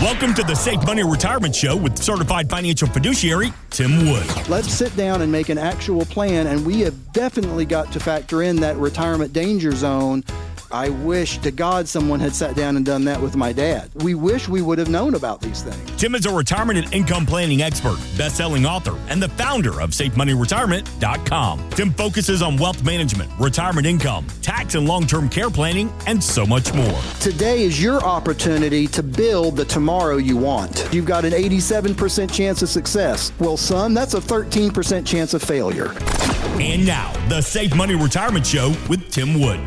Welcome to the Safe Money Retirement Show with certified financial fiduciary Tim Wood. Let's sit down and make an actual plan, and we have definitely got to factor in that retirement danger zone. I wish to God someone had sat down and done that with my dad. We wish we would have known about these things. Tim is a retirement and income planning expert, best-selling author, and the founder of SafeMoneyRetirement.com. Tim focuses on wealth management, retirement income, tax and long-term care planning, and so much more. Today is your opportunity to build the tomorrow you want. You've got an 87% chance of success. Well, son, that's a 13% chance of failure. And now, the Safe Money Retirement Show with Tim Wood.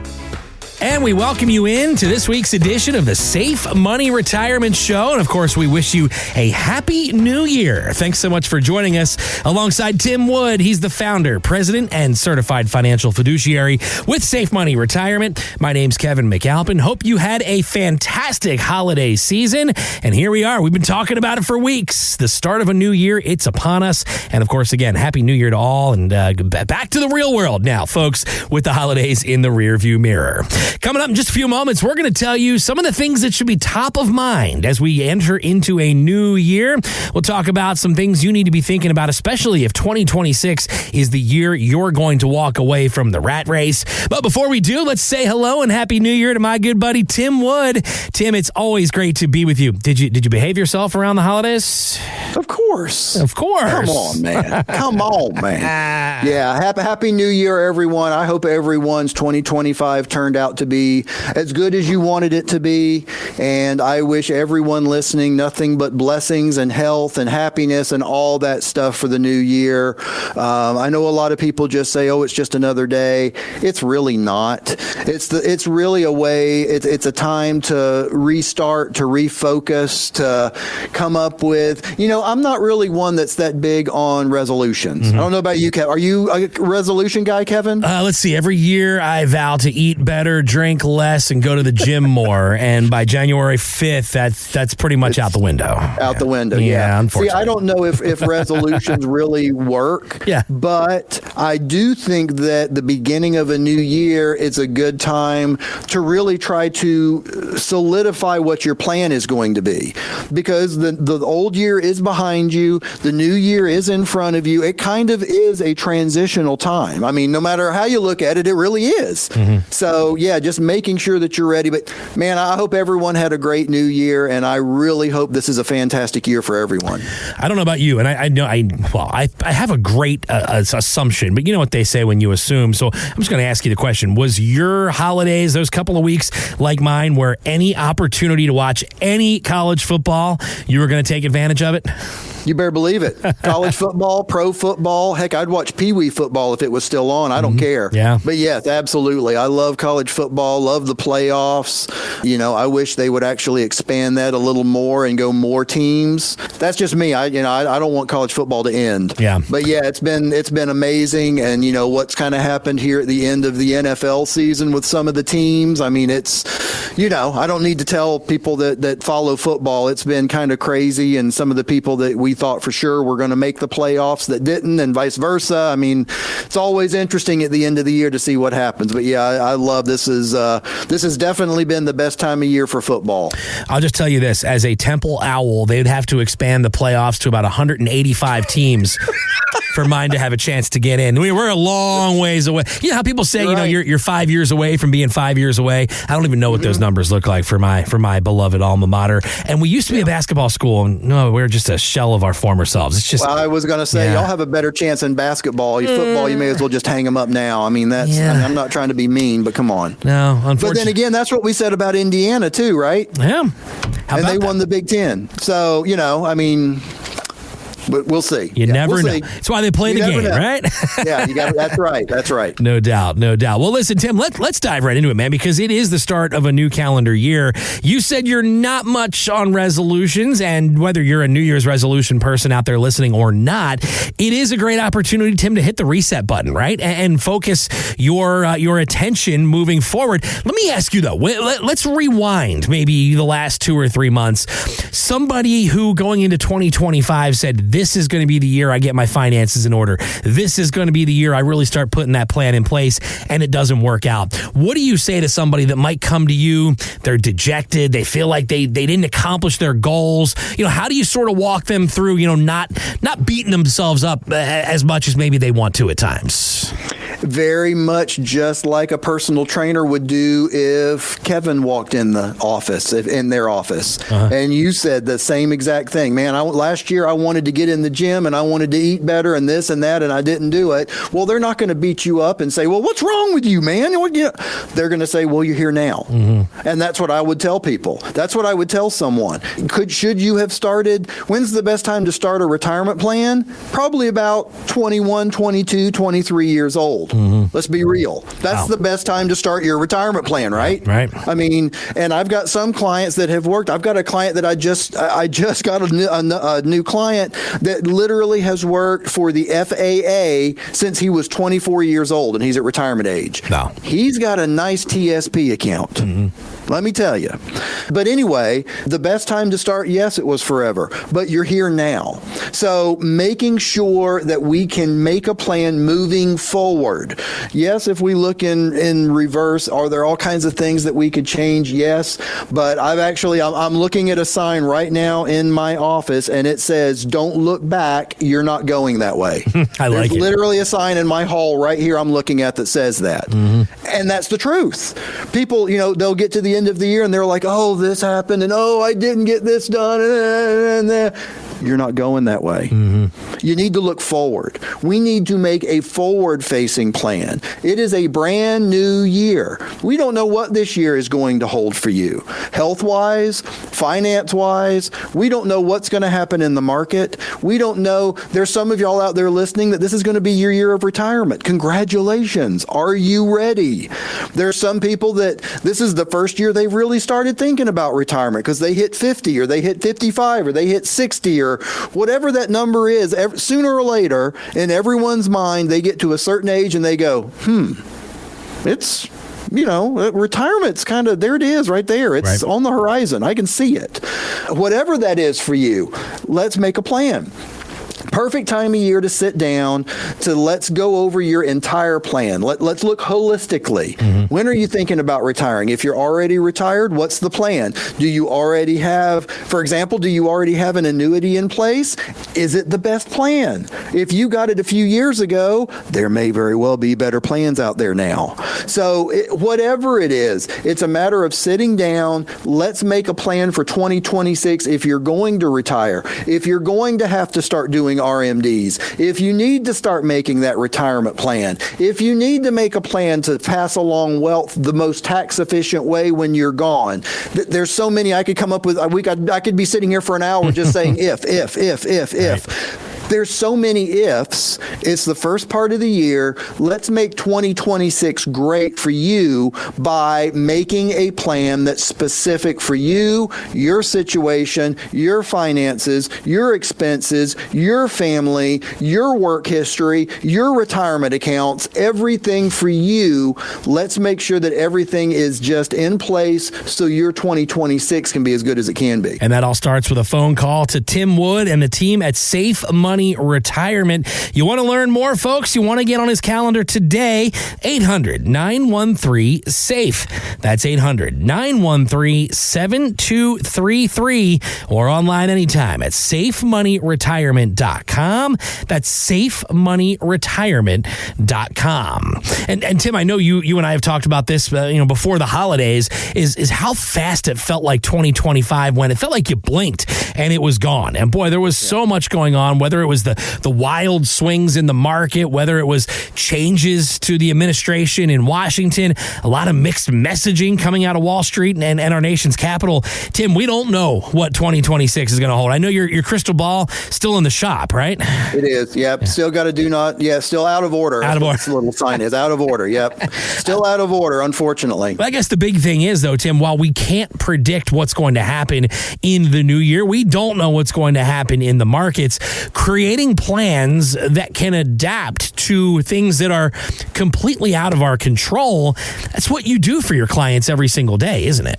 And we welcome you in to this week's edition of the Safe Money Retirement Show. And of course, we wish you a happy new year. Thanks so much for joining us alongside Tim Wood. He's the founder, president, and certified financial fiduciary with Safe Money Retirement. My name's Kevin McAlpin. Hope you had a fantastic holiday season. And here we are. We've been talking about it for weeks. The start of a new year, it's upon us. And of course, again, happy new year to all. And back to the real world now, folks, with the holidays in the rearview mirror. Coming up in just a few moments, we're going to tell you some of the things that should be top of mind as we enter into a new year. We'll talk about some things you need to be thinking about, especially if 2026 is the year you're going to walk away from the rat race. But before we do, let's say hello and happy new year to my good buddy, Tim Wood. Tim, it's always great to be with you. Did you behave yourself around the holidays? Of course. Of course. Come on, man. Come on, man. Yeah, happy new year, everyone. I hope everyone's 2025 turned out to be as good as you wanted it to be. And I wish everyone listening nothing but blessings and health and happiness and all that stuff for the new year. I know a lot of people just say, oh, it's just another day. It's really not. It's really a way. It's a time to restart, to refocus, to come up with, I'm not really one that's that big on resolutions. Mm-hmm. I don't know about you, Kevin. Are you a resolution guy, Kevin? Let's see. Every year I vow to eat better, drink less, and go to the gym more. And by January 5th, that's pretty much out the window. Out the window, yeah. Unfortunately. See, I don't know if resolutions really work. Yeah. But I do think that the beginning of a new year is a good time to really try to solidify what your plan is going to be. Because the old year is behind you. The new year is in front of you. It kind of is a transitional time. I mean, no matter how you look at it, it really is. Mm-hmm. So, yeah, just making sure that you're ready. But, man, I hope everyone had a great new year, and I really hope this is a fantastic year for everyone. I don't know about you, and I have a great assumption, but you know what they say when you assume. So I'm just going to ask you the question. Was your holidays, those couple of weeks like mine, where any opportunity to watch any college football, you were going to take advantage of it? You better believe it. College football, pro football. Heck, I'd watch Pee Wee football if it was still on. I don't care. Yeah. But yes, absolutely. I love college football, love the playoffs. I wish they would actually expand that a little more and go more teams. That's just me. I don't want college football to end. Yeah. But yeah, it's been amazing. And what's kind of happened here at the end of the NFL season with some of the teams. I mean, it's, I don't need to tell people that follow football. It's been kind of crazy. And some of the people that we thought for sure were going to make the playoffs that didn't, and vice versa. I mean, it's always interesting at the end of the year to see what happens. But yeah, I love this. This has definitely been the best time of year for football. I'll just tell you this: as a Temple Owl, they'd have to expand the playoffs to about 185 teams for mine to have a chance to get in. We're a long ways away. You know how people say, right. You're 5 years away from being 5 years away. I don't even know what those numbers look like for my beloved alma mater. And we used to be a basketball school, and no, we're just a shell of our former selves. It's just. Well, I was going to say, y'all have a better chance in basketball. Football, you may as well just hang them up now. I mean, I'm not trying to be mean, but come on. No, unfortunately. But then again, that's what we said about Indiana too, right? Yeah. And they won the Big Ten. So, I mean, but we'll see. You never know. That's why they play the game, right? Yeah, that's right. That's right. No doubt. Well, listen, Tim, let's dive right into it, man, because it is the start of a new calendar year. You said you're not much on resolutions, and whether you're a New Year's resolution person out there listening or not, it is a great opportunity, Tim, to hit the reset button, right? And focus your attention moving forward. Let me ask you, though, let's rewind maybe the last 2 or 3 months. Somebody who going into 2025 said, this is going to be the year I get my finances in order. This is going to be the year I really start putting that plan in place, and it doesn't work out. What do you say to somebody that might come to you, they're dejected, they feel like they didn't accomplish their goals? How do you sort of walk them through, not beating themselves up as much as maybe they want to at times? Very much just like a personal trainer would do if Kevin walked in the office, in their office. And you said the same exact thing. Man, last year I wanted to get in the gym and I wanted to eat better and this and that, and I didn't do it. Well, they're not going to beat you up and say, well, what's wrong with you, man? They're going to say, well, you're here now. And that's what I would tell people. That's what I would tell someone. Should you have started? When's the best time to start a retirement plan? Probably about 21, 22, 23 years old. Let's be real. That's the best time to start your retirement plan, right? Right. I mean, and I've got some clients that have worked. I've got a client that I just got a new client that literally has worked for the FAA since he was 24 years old, and he's at retirement age. Wow. He's got a nice TSP account. Let me tell you. But anyway, the best time to start, yes, it was forever, but you're here now. So making sure that we can make a plan moving forward. Yes, if we look in reverse, are there all kinds of things that we could change? Yes, but I'm looking at a sign right now in my office, and it says, don't look back, you're not going that way. There's literally a sign in my hall right here I'm looking at that says that. And that's the truth. People, they'll get to the end of the year and they're like, oh, this happened, and oh, I didn't get this done, and you're not going that way. You need to look forward. We need to make a forward-facing plan. It is a brand new year. We don't know what this year is going to hold for you. Health-wise, finance-wise, we don't know what's going to happen in the market. We don't know. There's some of y'all out there listening that this is going to be your year of retirement. Congratulations. Are you ready? There's some people that this is the first year they've really started thinking about retirement because they hit 50 or they hit 55 or they hit 60 or whatever that number is. Sooner or later, in everyone's mind, they get to a certain age and they go, it's, retirement's kind of, there it is right there. It's on the horizon. I can see it. Whatever that is for you, let's make a plan. Perfect time of year to sit down, to let's go over your entire plan. Let's look holistically. When are you thinking about retiring? If you're already retired, what's the plan? Do you already have, for example, an annuity in place? Is it the best plan? If you got it a few years ago, there may very well be better plans out there now. So whatever it is, it's a matter of sitting down. Let's make a plan for 2026 if you're going to retire, if you're going to have to start doing RMDs, if you need to start making that retirement plan, if you need to make a plan to pass along wealth the most tax efficient way when you're gone. There's so many I could come up with. I could be sitting here for an hour just saying if. There's so many ifs. It's the first part of the year. Let's make 2026 great for you by making a plan that's specific for you, your situation, your finances, your expenses, your family, your work history, your retirement accounts, everything for you. Let's make sure that everything is just in place so your 2026 can be as good as it can be. And that all starts with a phone call to Tim Wood and the team at Safe Money Retirement. You want to learn more, folks? You want to get on his calendar today? 800-913-SAFE. That's 800-913-7233 or online anytime at safemoneyretirement.com. That's safemoneyretirement.com. And Tim, I know you and I have talked about this before the holidays, is how fast it felt like 2025 when it felt like you blinked and it was gone. And boy, there was so much going on, whether it was the wild swings in the market, whether it was changes to the administration in Washington, a lot of mixed messaging coming out of Wall Street and our nation's capital. Tim, we don't know what 2026 is going to hold. I know your crystal ball still in the shop, right? It is. Yep. Still got to still out of order. Out of order. This little sign is out of order. Yep. Still out of order, unfortunately. But I guess the big thing is, though, Tim, while we can't predict what's going to happen in the new year, we don't know what's going to happen in the markets. creating plans that can adapt to things that are completely out of our control. That's what you do for your clients every single day, isn't it?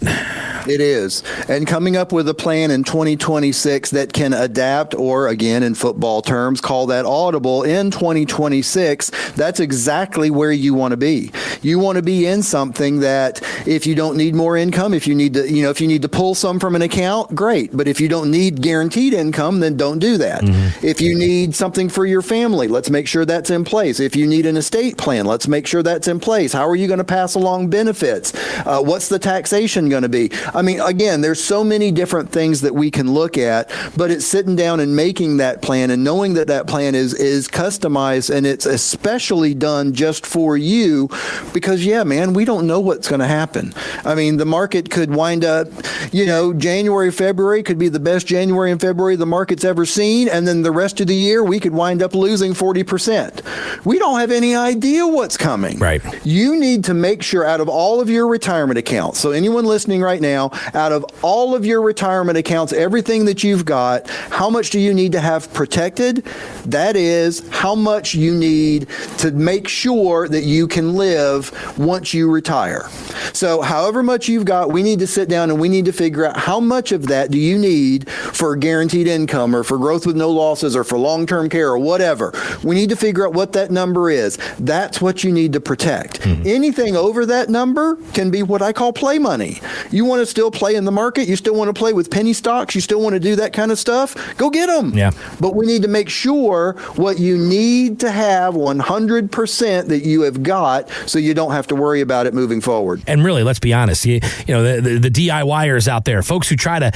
It is. And coming up with a plan in 2026 that can adapt, or again, in football terms, call that audible in 2026, that's exactly where you want to be. You want to be in something that if you don't need more income, if you need to, if you need to pull some from an account, great. But if you don't need guaranteed income, then don't do that. If you need something for your family, let's make sure that's in place. If you need an estate plan, let's make sure that's in place. How are you going to pass along benefits? What's the taxation going to be? I mean, again, there's so many different things that we can look at, but it's sitting down and making that plan and knowing that that plan is customized and it's especially done just for you because, yeah, man, we don't know what's going to happen. I mean, the market could wind up, January, February could be the best January and February the market's ever seen, and then the rest of the year we could wind up losing 40%. We don't have any idea what's coming. Right. You need to make sure out of all of your retirement accounts, so anyone listening right now, out of all of your retirement accounts, everything that you've got, how much do you need to have protected? That is how much you need to make sure that you can live once you retire. So however much you've got, we need to sit down and we need to figure out how much of that do you need for guaranteed income or for growth with no losses or for long-term care or whatever. We need to figure out what that number is. That's what you need to protect. Anything over that number can be what I call play money. You want to still play in the market, you still want to play with penny stocks, you still want to do that kind of stuff, go get them. Yeah. But we need to make sure what you need to have 100% that you have got so you don't have to worry about it moving forward. And really, let's be honest, the DIYers out there, folks who try to,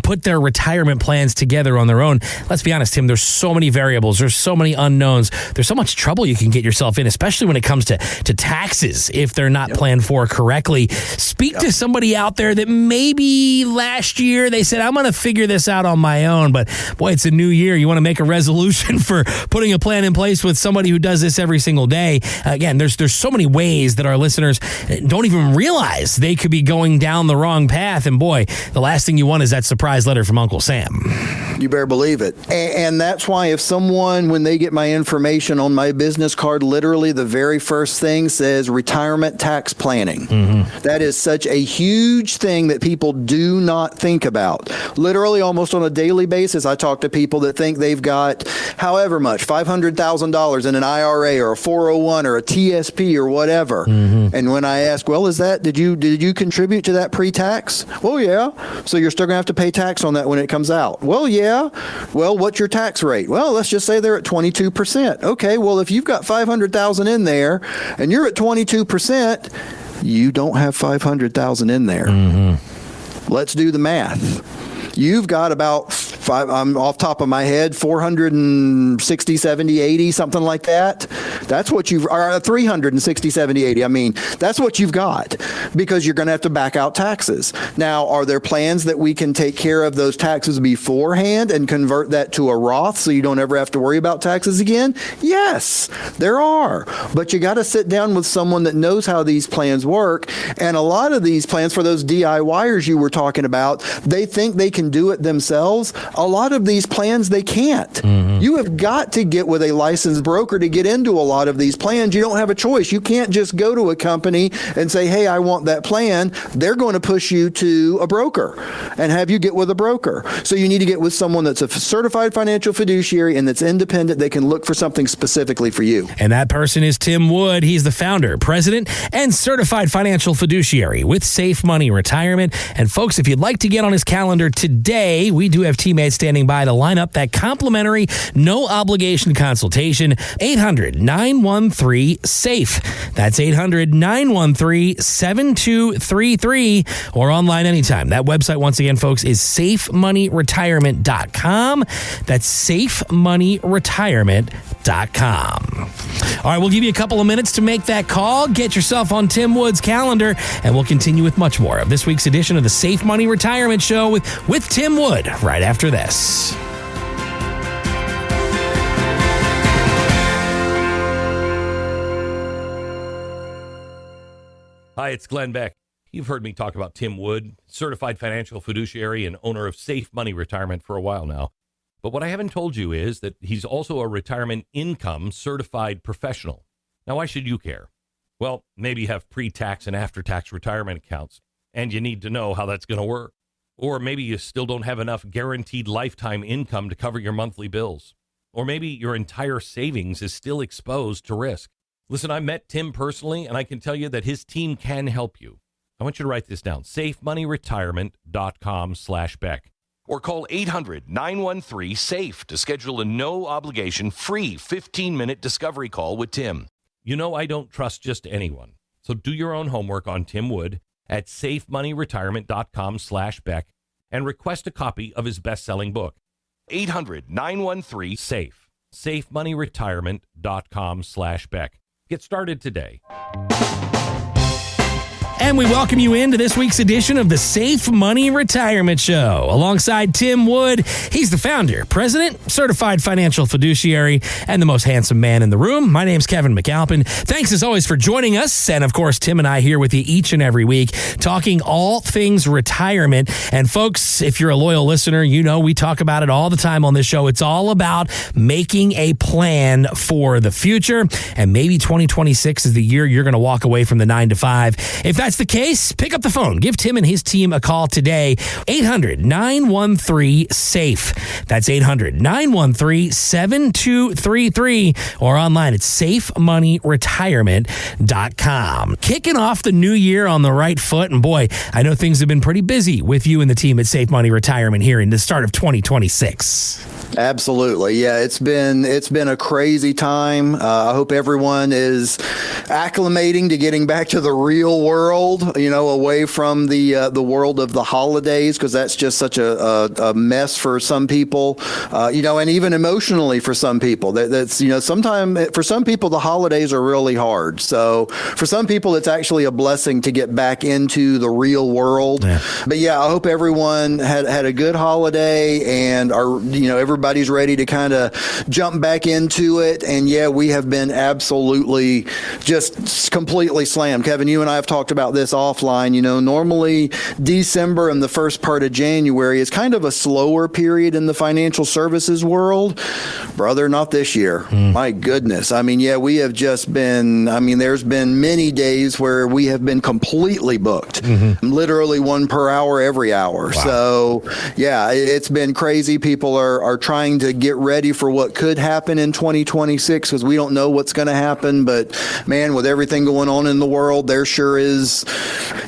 put their retirement plans together on their own. Let's be honest, Tim, there's so many variables. There's so many unknowns. There's so much trouble you can get yourself in, especially when it comes to taxes if they're not planned for correctly. Speak to somebody out there that maybe last year they said, I'm going to figure this out on my own. But boy, it's a new year. You want to make a resolution for putting a plan in place with somebody who does this every single day. Again, there's so many ways that our listeners don't even realize they could be going down the wrong path. And boy, the last thing you want is that surprise letter from Uncle Sam. You better believe it. And that's why if someone, when they get my information on my business card, literally the very first thing says retirement tax planning. That is such a huge thing that people do not think about. Literally almost on a daily basis, I talk to people that think they've got however much, $500,000 in an IRA or a 401 or a TSP or whatever. And when I ask, well, did you contribute to that pre-tax? Well, yeah. So you're still going to have to pay tax on that when it comes out. Well, yeah. Well, what's your tax rate? Well, let's just say they're at 22%. Okay, well, if you've got $500,000 in there and you're at 22%, you don't have $500,000 in there. Let's do the math. You've got about I'm off top of my head, 460, 70, 80, something like that. That's what you've, or 360, 70, 80. I mean, that's what you've got because you're going to have to back out taxes. Now, are there plans that we can take care of those taxes beforehand and convert that to a Roth so you don't ever have to worry about taxes again? Yes, there are. But you got to sit down with someone that knows how these plans work. And a lot of these plans, for those DIYers you were talking about, they think they can do it themselves. A lot of these plans, they can't. You have got to get with a licensed broker to get into a lot of these plans. You don't have a choice. You can't just go to a company and say, hey, I want that plan. They're going to push you to a broker and have you get with a broker. So you need to get with someone that's a certified financial fiduciary and that's independent. They can look for something specifically for you. And that person is Tim Wood. He's the founder, president, and certified financial fiduciary with Safe Money Retirement. And folks, if you'd like to get on his calendar today, we do have teammates standing by to line up that complimentary, no obligation consultation. 800-913-SAFE. That's 800-913-7233 or online anytime. That website, once again, folks, is safemoneyretirement.com. That's safemoneyretirement.com. All right, we'll give you a couple of minutes to make that call. Get yourself on Tim Wood's calendar, and we'll continue with much more of this week's edition of the Safe Money Retirement Show with Tim Wood right after this. Hi, it's Glenn Beck. You've heard me talk about Tim Wood, certified financial fiduciary and owner of Safe Money Retirement for a while now. But what I haven't told you is that he's also a retirement income certified professional. Now, why should you care? Well, maybe you have pre-tax and after-tax retirement accounts, and you need to know how that's going to work. Or maybe you still don't have enough guaranteed lifetime income to cover your monthly bills. Or maybe your entire savings is still exposed to risk. Listen, I met Tim personally, and I can tell you that his team can help you. I want you to write this down, safemoneyretirement.com/Beck. Or call 800-913-SAFE to schedule a no-obligation, free 15-minute discovery call with Tim. You know I don't trust just anyone. So do your own homework on Tim Wood at safemoneyretirement.com/Beck and request a copy of his best-selling book. 800-913-SAFE. safemoneyretirement.com/Beck. Get started today. And we welcome you into this week's edition of the Safe Money Retirement Show. Alongside Tim Wood, he's the founder, president, certified financial fiduciary, and the most handsome man in the room. My name's Kevin McAlpin. Thanks as always for joining us. And of course, Tim and I here with you each and every week, talking all things retirement. And folks, if you're a loyal listener, you know we talk about it all the time on this show. It's all about making a plan for the future. And maybe 2026 is the year you're going to walk away from the 9-to-5. If that's the case, pick up the phone. Give Tim and his team a call today. 800-913-SAFE. That's 800-913-7233 or online at safemoneyretirement.com. Kicking off the new year on the right foot. And boy, I know things have been pretty busy with you and the team at Safe Money Retirement here in the start of 2026. Absolutely. Yeah, it's been a crazy time. I hope everyone is acclimating to getting back to the real world, away from the world of the holidays, because that's just such a mess for some people, and even emotionally for some people. That's sometimes for some people, the holidays are really hard. So for some people, it's actually a blessing to get back into the real world. Yeah. But yeah, I hope everyone had a good holiday and everybody's ready to kind of jump back into it. And yeah, we have been absolutely just completely slammed. Kevin, you and I have talked about this offline. Normally December and the first part of January is kind of a slower period in the financial services world. Brother, not this year. My goodness. We have just been, there's been many days where we have been completely booked, literally 1 per hour every hour. Wow. So yeah, it's been crazy. People are trying to get ready for what could happen in 2026 because we don't know what's going to happen. But man, with everything going on in the world, there sure is,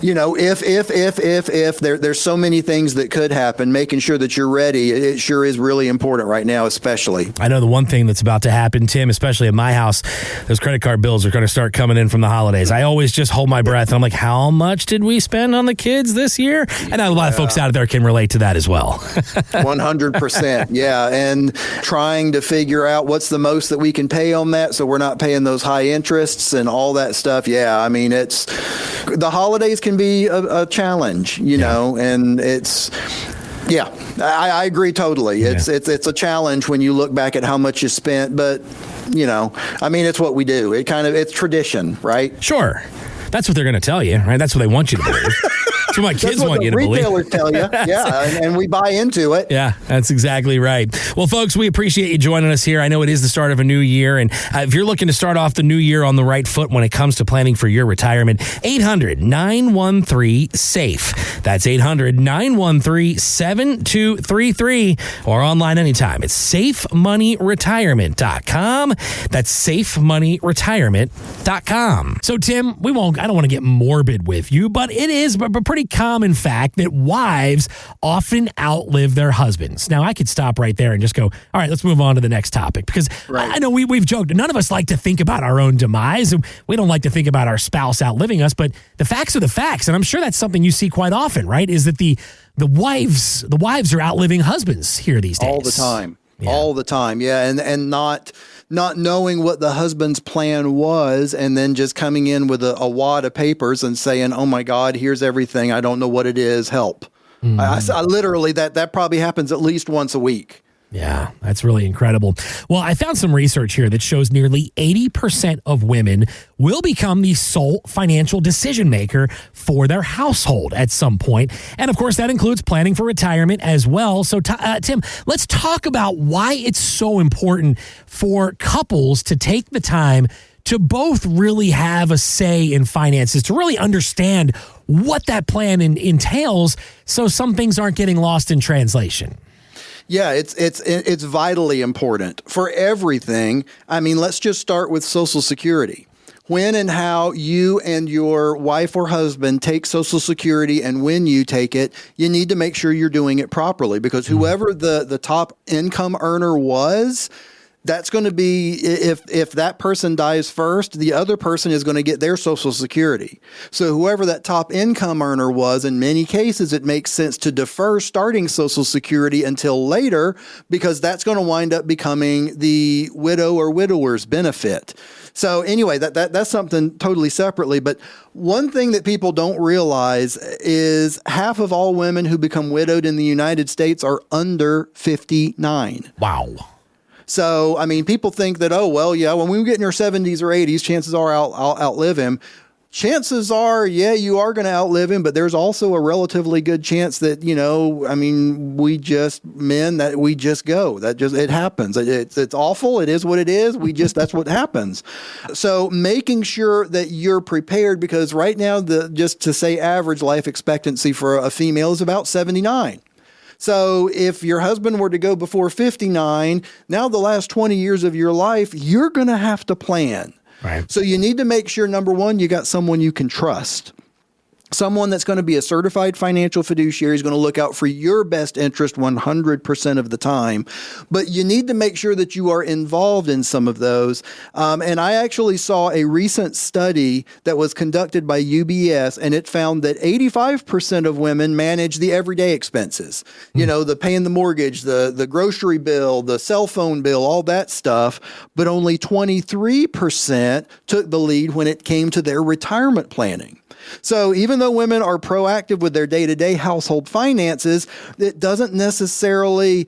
if there's so many things that could happen, making sure that you're ready, it sure is really important right now, especially. I know the one thing that's about to happen, Tim, especially at my house, those credit card bills are going to start coming in from the holidays. I always just hold my breath. I'm like, how much did we spend on the kids this year? And a lot of folks out there can relate to that as well. 100%. Yeah. And trying to figure out what's the most that we can pay on that so we're not paying those high interests and all that stuff. Yeah. It's the holidays can be a challenge, and it's, yeah, I agree totally. It's a challenge when you look back at how much you spent, but it's what we do. It's tradition, right? Sure. That's what they're going to tell you, right? That's what they want you to believe. That's what my kids want you to believe. Retailers tell you, yeah, and we buy into it. Yeah, that's exactly right. Well, folks, we appreciate you joining us here. I know it is the start of a new year, and if you're looking to start off the new year on the right foot when it comes to planning for your retirement, 800-913-SAFE. That's 800-913-7233, or online anytime. It's safemoneyretirement.com. That's safemoneyretirement.com. So, Tim, I don't want to get morbid with you, but it is a pretty common fact that wives often outlive their husbands. Now, I could stop right there and just go, all right, let's move on to the next topic, because I know we've joked. None of us like to think about our own demise. We don't like to think about our spouse outliving us, but the facts are the facts. And I'm sure that's something you see quite often, right? Is that the wives are outliving husbands here these days. All the time. Yeah. All the time. Yeah. And not knowing what the husband's plan was, and then just coming in with a wad of papers and saying, oh my God, here's everything. I don't know what it is. Help. I literally, that probably happens at least once a week. Yeah, that's really incredible. Well, I found some research here that shows nearly 80% of women will become the sole financial decision maker for their household at some point. And of course, that includes planning for retirement as well. So, Tim, let's talk about why it's so important for couples to take the time to both really have a say in finances, to really understand what that plan entails so some things aren't getting lost in translation. Yeah, it's vitally important for everything. I mean, let's just start with Social Security. When and how you and your wife or husband take Social Security, and when you take it, you need to make sure you're doing it properly, because whoever the top income earner was, that's going to be, if that person dies first, the other person is going to get their Social Security. So whoever that top income earner was, in many cases, it makes sense to defer starting Social Security until later, because that's going to wind up becoming the widow or widower's benefit. So anyway, that's something totally separately. But one thing that people don't realize is half of all women who become widowed in the United States are under 59. Wow. So, I mean, people think that, oh, well, yeah, when we get in our 70s or 80s, chances are I'll outlive him. Chances are, yeah, you are going to outlive him, but there's also a relatively good chance that, I mean, we just go. It happens. It's awful. It is what it is. That's what happens. So making sure that you're prepared, because right now, just to say average life expectancy for a female is about 79. So if your husband were to go before 59, now the last 20 years of your life, you're going to have to plan. Right. So you need to make sure, number one, you got someone you can trust. Someone that's going to be a certified financial fiduciary is going to look out for your best interest 100% of the time. But you need to make sure that you are involved in some of those. And I actually saw a recent study that was conducted by UBS, and it found that 85% of women manage the everyday expenses. The paying the mortgage, the grocery bill, the cell phone bill, all that stuff. But only 23% took the lead when it came to their retirement planning. So even though women are proactive with their day-to-day household finances, they don't necessarily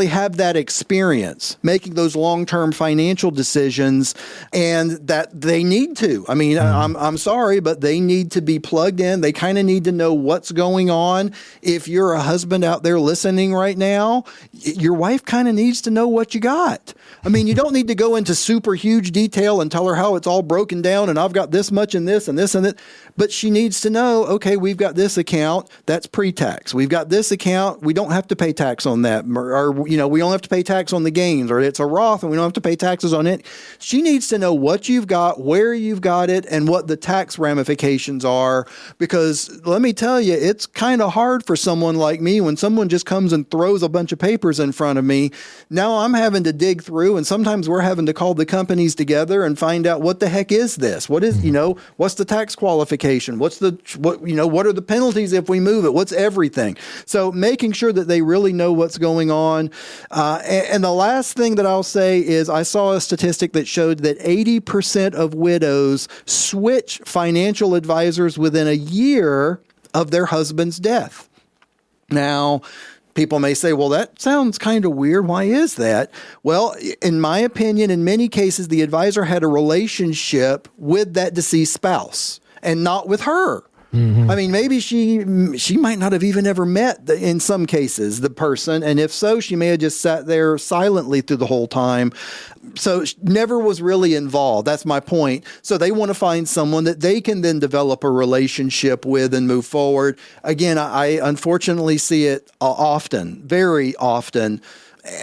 have that experience making those long-term financial decisions, and that they need to. I mean, I'm sorry, but they need to be plugged in. They kind of need to know what's going on. If you're a husband out there listening right now, your wife kind of needs to know what you got. I mean, you don't need to go into super huge detail and tell her how it's all broken down and I've got this much in this and this and that. But she needs to know, okay, we've got this account, that's pre-tax. We've got this account, we don't have to pay tax on that. Or we don't have to pay tax on the gains, or it's a Roth and we don't have to pay taxes on it. She needs to know what you've got, where you've got it, and what the tax ramifications are. Because let me tell you, it's kind of hard for someone like me when someone just comes and throws a bunch of papers in front of me. Now I'm having to dig through, and sometimes we're having to call the companies together and find out what the heck is this? What is, what's the tax qualification? What are the penalties if we move it? What's everything? So making sure that they really know what's going on. And the last thing that I'll say is I saw a statistic that showed that 80% of widows switch financial advisors within a year of their husband's death. Now, people may say, well, that sounds kind of weird. Why is that? Well, in my opinion, in many cases, the advisor had a relationship with that deceased spouse and not with her. Mm-hmm. I mean, maybe she might not have even ever met, in some cases, the person. And if so, she may have just sat there silently through the whole time. So never was really involved. That's my point. So they want to find someone that they can then develop a relationship with and move forward. Again, I unfortunately see it often, very often.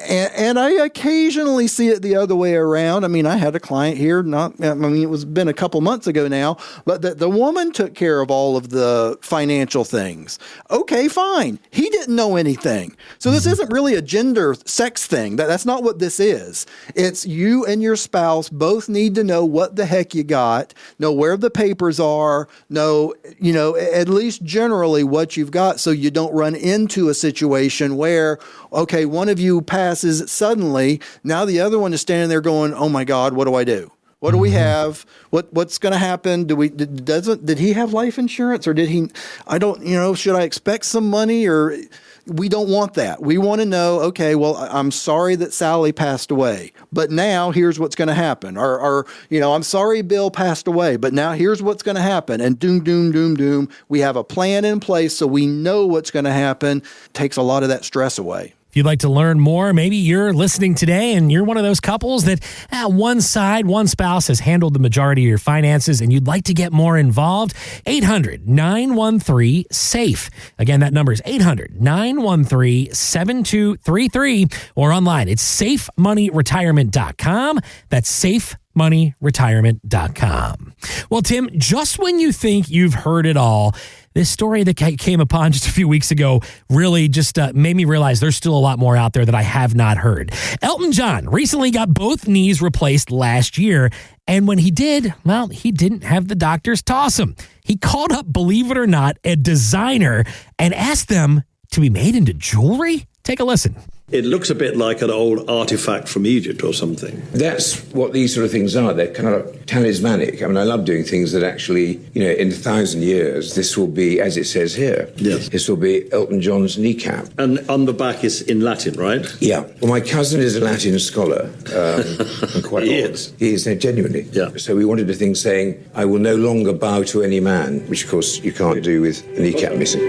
And I occasionally see it the other way around. I mean, I had a client here, it was been a couple months ago now, but the woman took care of all of the financial things. Okay, fine. He didn't know anything. So this isn't really a gender sex thing. That's not what this is. It's you and your spouse both need to know what the heck you got, know where the papers are, know, at least generally what you've got, so you don't run into a situation where, okay, one of you passes suddenly. Now the other one is standing there going, oh my God, what do I do? What do we have? What's going to happen? Did he have life insurance, or did he? I don't. Should I expect some money, or we don't want that. We want to know. Okay, well, I'm sorry that Sally passed away, but now here's what's going to happen. Or I'm sorry Bill passed away, but now here's what's going to happen. And doom, doom, doom, doom. We have a plan in place, so we know what's going to happen. Takes a lot of that stress away. If you'd like to learn more, maybe you're listening today and you're one of those couples that one spouse has handled the majority of your finances and you'd like to get more involved. 800-913-SAFE. Again, that number is 800-913-7233 or online. It's safemoneyretirement.com. That's safemoneyretirement.com. Well, Tim, just when you think you've heard it all, this story that came upon just a few weeks ago really just made me realize there's still a lot more out there that I have not heard. Elton John recently got both knees replaced last year. And when he did, well, he didn't have the doctors toss him. He called up, believe it or not, a designer and asked them to be made into jewelry. Take a listen. It looks a bit like an old artifact from Egypt or something. That's what these sort of things are. They're kind of talismanic. I mean, I love doing things that actually, in 1,000 years, this will be, as it says here, yes. This will be Elton John's kneecap. And on the back is in Latin, right? Yeah. Well, my cousin is a Latin scholar. And quite He odd. is. He is, genuinely. Yeah. So we wanted a thing saying, I will no longer bow to any man, which, of course, you can't do with a kneecap missing.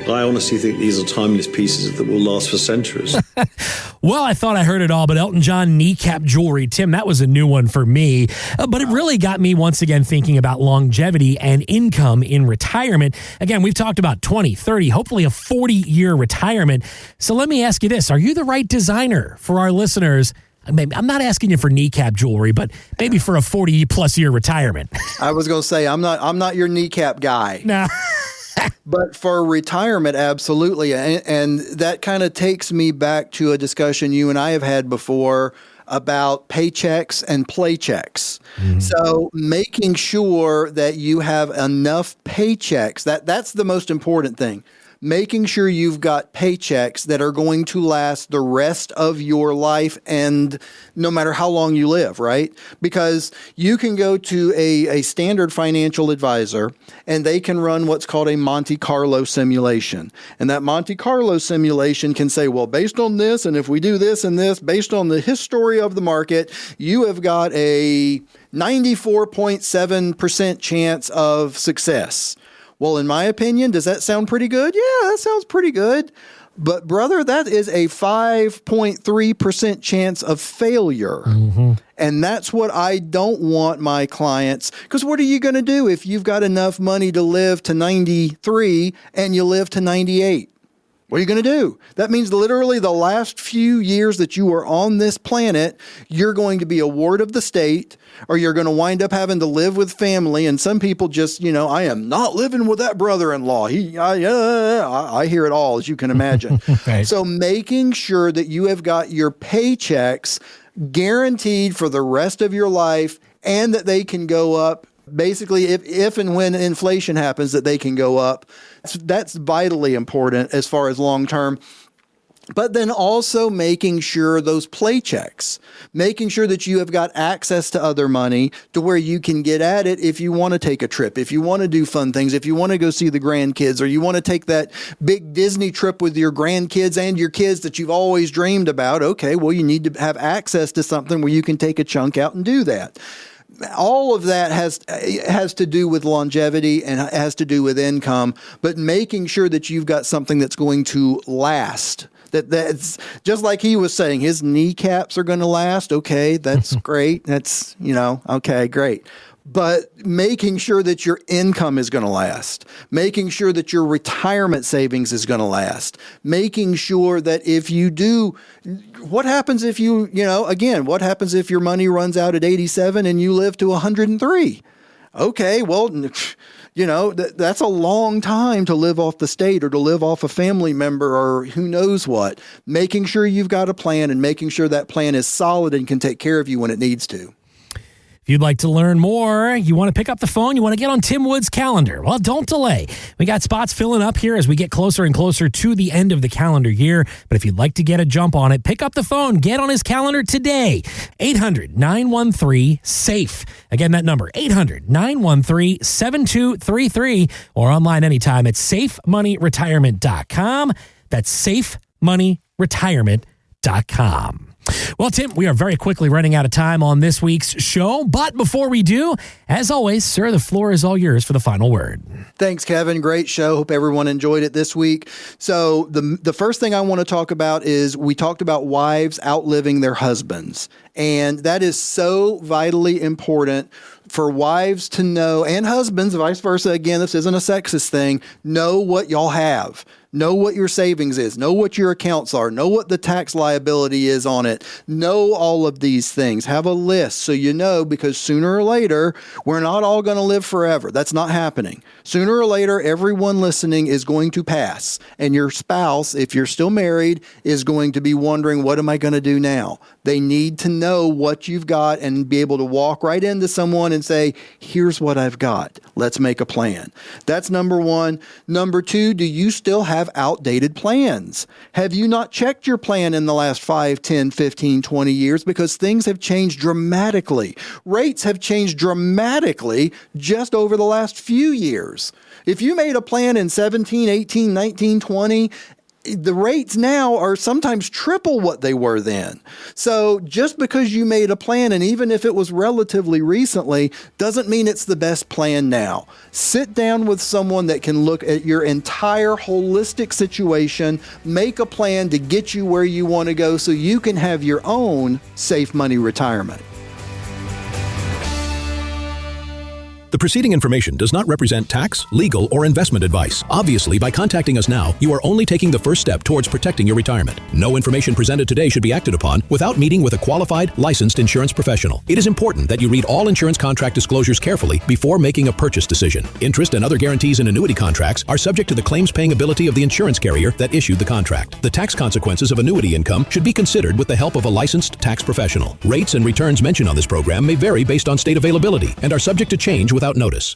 I honestly think these are timeless pieces that will last for centuries. Well, I thought I heard it all, but Elton John kneecap jewelry, Tim, that was a new one for me. But it really got me once again thinking about longevity and income in retirement. Again, we've talked about 20, 30, hopefully a 40-year retirement. So let me ask you this. Are you the right designer for our listeners? I'm not asking you for kneecap jewelry, but maybe for a 40-plus year retirement. I was going to say, I'm not your kneecap guy. No. But for retirement, absolutely. And that kind of takes me back to a discussion you and I have had before about paychecks and playchecks. Mm-hmm. So making sure that you have enough paychecks, that's the most important thing. Making sure you've got paychecks that are going to last the rest of your life and no matter how long you live, right? Because you can go to a standard financial advisor and they can run what's called a Monte Carlo simulation. And that Monte Carlo simulation can say, well, based on this, and if we do this and this, based on the history of the market, you have got a 94.7% chance of success. Well, in my opinion, does that sound pretty good? Yeah, that sounds pretty good. But brother, that is a 5.3% chance of failure. Mm-hmm. And that's what I don't want my clients, because what are you going to do if you've got enough money to live to 93 and you live to 98? What are you going to do? That means literally the last few years that you are on this planet, you're going to be a ward of the state, or you're going to wind up having to live with family. And some people just, I am not living with that brother-in-law. I hear it all, as you can imagine. Right. So making sure that you have got your paychecks guaranteed for the rest of your life and that they can go up. Basically, if and when inflation happens, that they can go up. That's vitally important as far as long term. But then also making sure those playchecks, making sure that you have got access to other money to where you can get at it if you want to take a trip, if you want to do fun things, if you want to go see the grandkids, or you want to take that big Disney trip with your grandkids and your kids that you've always dreamed about. Okay, well, you need to have access to something where you can take a chunk out and do that. All of that has to do with longevity and has to do with income, but making sure that you've got something that's going to last. That's just like he was saying, his kneecaps are going to last. Okay, that's great. That's, okay, great. But making sure that your income is going to last, making sure that your retirement savings is going to last, making sure that if you do, what happens if what happens if your money runs out at 87 and you live to 103? Okay, well, that's a long time to live off the state or to live off a family member or who knows what. Making sure you've got a plan and making sure that plan is solid and can take care of you when it needs to. If you'd like to learn more, you want to pick up the phone, you want to get on Tim Wood's calendar, well, don't delay. We got spots filling up here as we get closer and closer to the end of the calendar year. But if you'd like to get a jump on it, pick up the phone, get on his calendar today. 800-913-SAFE. Again, that number, 800-913-7233, or online anytime at safemoneyretirement.com. That's safemoneyretirement.com. Well, Tim, we are very quickly running out of time on this week's show. But before we do, as always, sir, the floor is all yours for the final word. Thanks, Kevin. Great show. Hope everyone enjoyed it this week. So the first thing I want to talk about is we talked about wives outliving their husbands. And that is so vitally important for wives to know, and husbands, vice versa. Again, this isn't a sexist thing. Know what y'all have. Know what your savings is. Know what your accounts are. Know what the tax liability is on it. Know all of these things. Have a list so you know, because sooner or later, we're not all going to live forever. That's not happening. Sooner or later, everyone listening is going to pass. And your spouse, if you're still married, is going to be wondering, what am I going to do now? They need to know what you've got and be able to walk right into someone and say, here's what I've got. Let's make a plan. That's number one. Number two, do you still have outdated plans? Have you not checked your plan in the last 5, 10, 15, 20 years? Because things have changed dramatically. Rates have changed dramatically just over the last few years. If you made a plan in 17, 18, 19, 20, the rates now are sometimes triple what they were then. So just because you made a plan, and even if it was relatively recently, doesn't mean it's the best plan now. Sit down with someone that can look at your entire holistic situation, make a plan to get you where you want to go so you can have your own safe money retirement. The preceding information does not represent tax, legal, or investment advice. Obviously, by contacting us now, you are only taking the first step towards protecting your retirement. No information presented today should be acted upon without meeting with a qualified, licensed insurance professional. It is important that you read all insurance contract disclosures carefully before making a purchase decision. Interest and other guarantees in annuity contracts are subject to the claims-paying ability of the insurance carrier that issued the contract. The tax consequences of annuity income should be considered with the help of a licensed tax professional. Rates and returns mentioned on this program may vary based on state availability and are subject to change without notice.